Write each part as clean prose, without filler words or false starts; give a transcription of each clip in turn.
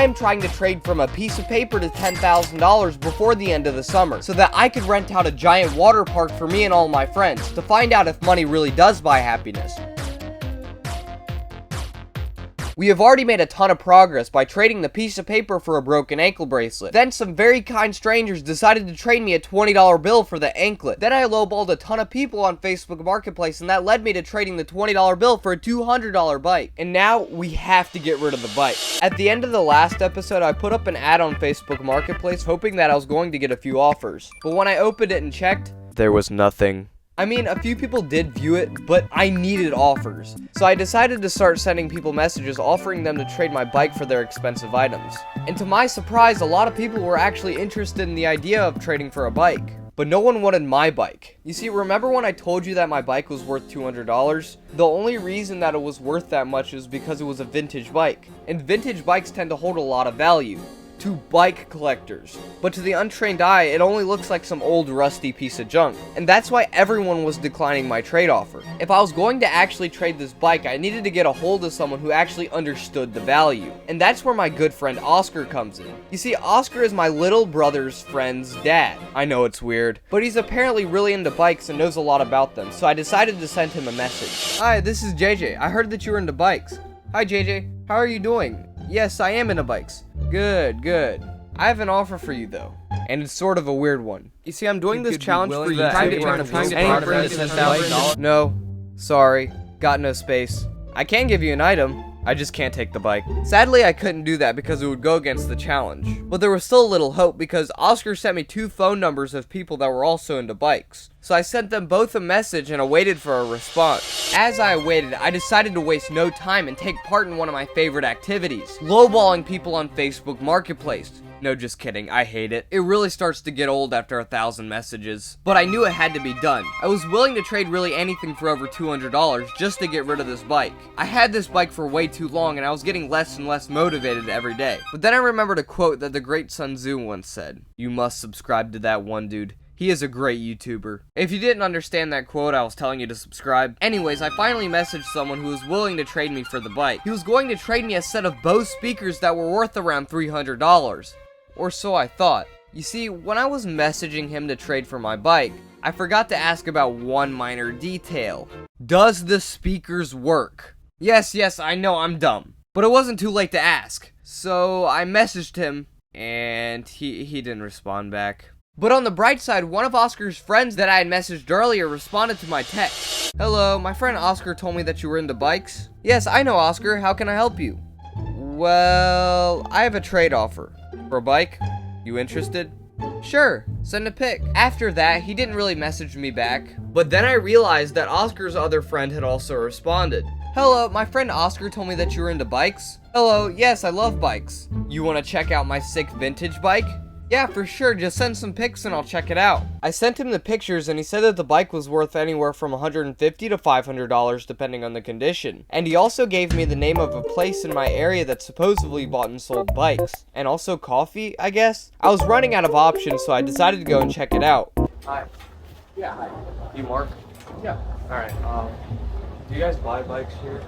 I am trying to trade from a piece of paper to $10,000 before the end of the summer, so that I could rent out a giant water park for me and all my friends, to find out if money really does buy happiness. We have already made a ton of progress by trading the piece of paper for a broken ankle bracelet. Then some very kind strangers decided to trade me a $20 bill for the anklet. Then I lowballed a ton of people on Facebook Marketplace, and that led me to trading the $20 bill for a $200 bike. And now we have to get rid of the bike. At the end of the last episode, I put up an ad on Facebook Marketplace hoping that I was going to get a few offers. But when I opened it and checked, there was nothing. I mean, a few people did view it, but I needed offers. So I decided to start sending people messages offering them to trade my bike for their expensive items. And to my surprise, a lot of people were actually interested in the idea of trading for a bike. But no one wanted my bike. You see, remember when I told you that my bike was worth $200? The only reason that it was worth that much is because it was a vintage bike. And vintage bikes tend to hold a lot of value to bike collectors, but to the untrained eye, it only looks like some old rusty piece of junk, and that's why everyone was declining my trade offer. If I was going to actually trade this bike, I needed to get a hold of someone who actually understood the value, and that's where my good friend Oscar comes in. You see, Oscar is my little brother's friend's dad. I know it's weird, but he's apparently really into bikes and knows a lot about them, so I decided to send him a message. Hi, this is JJ. I heard that you were into bikes. Hi JJ, how are you doing? Yes, I am into bikes. Good, good. I have an offer for you though, and it's sort of a weird one. You see, I'm doing this challenge for you. No, sorry, got no space. I can give you an item, I just can't take the bike. Sadly, I couldn't do that because it would go against the challenge. But there was still a little hope because Oscar sent me 2 phone numbers of people that were also into bikes. So I sent them both a message and I waited for a response. As I waited, I decided to waste no time and take part in one of my favorite activities, lowballing people on Facebook Marketplace. No, just kidding, I hate it. It really starts to get old after 1,000 messages. But I knew it had to be done. I was willing to trade really anything for over $200 just to get rid of this bike. I had this bike for way too long and I was getting less and less motivated every day. But then I remembered a quote that the great Sun Tzu once said. You must subscribe to that one dude. He is a great YouTuber. If you didn't understand that quote, I was telling you to subscribe. Anyways, I finally messaged someone who was willing to trade me for the bike. He was going to trade me a set of Bose speakers that were worth around $300. Or so I thought. You see, when I was messaging him to trade for my bike, I forgot to ask about one minor detail. Does the speakers work? Yes, I know I'm dumb. But it wasn't too late to ask. So I messaged him, and he didn't respond back. But on the bright side, one of Oscar's friends that I had messaged earlier responded to my text. Hello, my friend Oscar told me that you were into bikes. Yes, I know Oscar, how can I help you? Well, I have a trade offer. For a bike? You interested? Sure, send a pic. After that, he didn't really message me back. But then I realized that Oscar's other friend had also responded. Hello, my friend Oscar told me that you were into bikes. Hello, yes, I love bikes. You want to check out my sick vintage bike? Yeah, for sure, just send some pics and I'll check it out. I sent him the pictures and he said that the bike was worth anywhere from $150 to $500 depending on the condition. And he also gave me the name of a place in my area that supposedly bought and sold bikes. And also coffee, I guess? I was running out of options, so I decided to go and check it out. Hi. Yeah, hi. You Mark? Yeah. Alright, do you guys buy bikes here?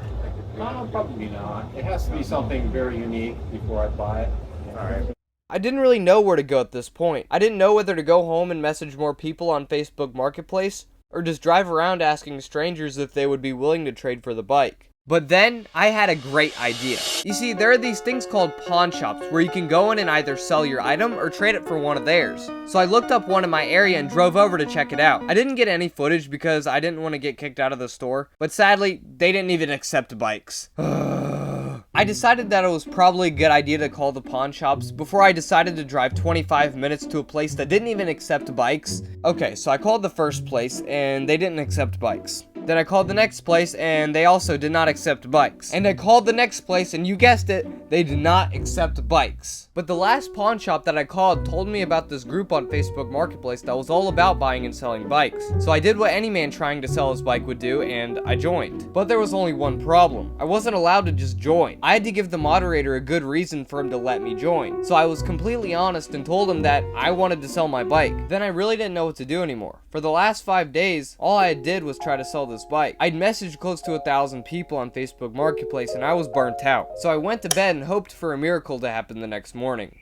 Probably not. It has to be something very unique before I buy it. Alright. I didn't really know where to go at this point. I didn't know whether to go home and message more people on Facebook Marketplace, or just drive around asking strangers if they would be willing to trade for the bike. But then, I had a great idea. You see, there are these things called pawn shops, where you can go in and either sell your item or trade it for one of theirs. So I looked up one in my area and drove over to check it out. I didn't get any footage because I didn't want to get kicked out of the store, but sadly, they didn't even accept bikes. I decided that it was probably a good idea to call the pawn shops before I decided to drive 25 minutes to a place that didn't even accept bikes. Okay, so I called the first place and they didn't accept bikes. Then I called the next place and they also did not accept bikes. And I called the next place and you guessed it, they did not accept bikes. But the last pawn shop that I called told me about this group on Facebook Marketplace that was all about buying and selling bikes. So I did what any man trying to sell his bike would do and I joined. But there was only one problem. I wasn't allowed to just join. I had to give the moderator a good reason for him to let me join. So I was completely honest and told him that I wanted to sell my bike. Then I really didn't know what to do anymore. For the last 5 days, all I did was try to sell this this bike. I'd messaged close to 1,000 people on Facebook Marketplace and I was burnt out. So I went to bed and hoped for a miracle to happen the next morning.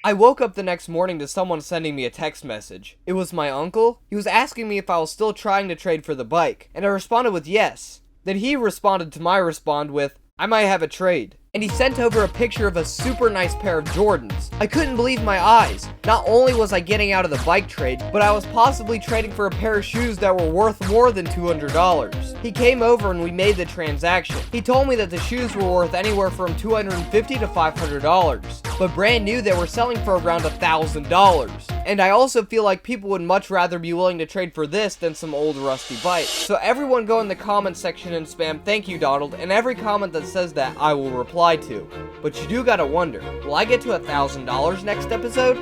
I woke up the next morning to someone sending me a text message. It was my uncle. He was asking me if I was still trying to trade for the bike, and I responded with yes. Then he responded to my respond with, I might have a trade. And he sent over a picture of a super nice pair of Jordans. I couldn't believe my eyes. Not only was I getting out of the bike trade, but I was possibly trading for a pair of shoes that were worth more than $200. He came over and we made the transaction. He told me that the shoes were worth anywhere from $250 to $500, but brand new they were selling for around $1,000. And I also feel like people would much rather be willing to trade for this than some old rusty bike. So everyone go in the comment section and spam "Thank you, Donald," and every comment that says that I will reply to. But you do gotta wonder, will I get to $1,000 next episode?